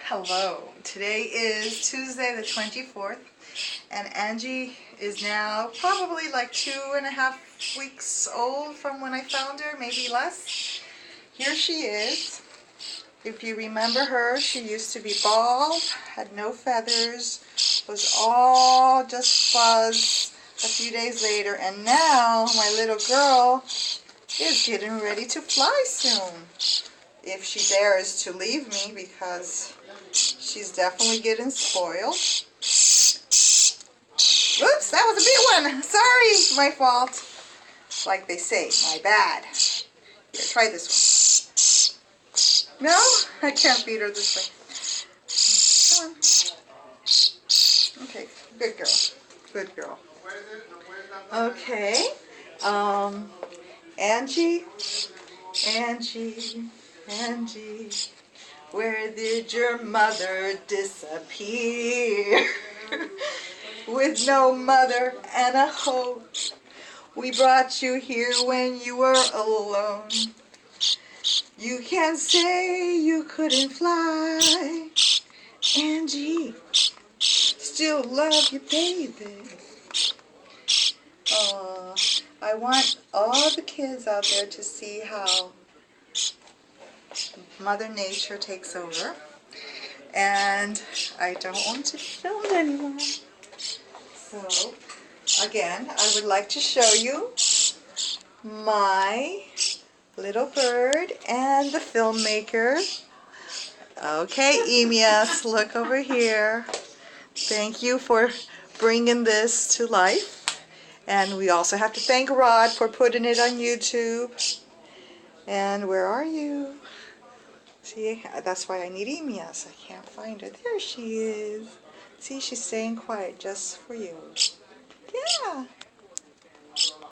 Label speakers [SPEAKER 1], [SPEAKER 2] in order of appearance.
[SPEAKER 1] Hello. Today is Tuesday the 24th, and Angie is now probably like 2.5 weeks old from when I found her, maybe less. Here she is. If you remember her, she used to be bald, had no feathers, was all just fuzz a few days later, and now my little girl is getting ready to fly soon. If she dares to leave me, because she's definitely getting spoiled. Oops, that was a big one. Sorry, my fault. Like they say, my bad. Here, try this one. No, I can't beat her this way. Come on. Okay, good girl. Good girl. Okay. Angie. Angie, where did your mother disappear? With no mother and a hope, we brought you here when you were alone. You can't say you couldn't fly, Angie, still love you, baby. I want all the kids out there to see how Mother Nature takes over, and I don't want to film anymore. So, again, I would like to show you my little bird and the filmmaker. Okay, Emias, look over here. Thank you for bringing this to life. And we also have to thank Rod for putting it on YouTube. And where are you? See, that's why I need Emias. I can't find her. There she is. See, she's staying quiet just for you.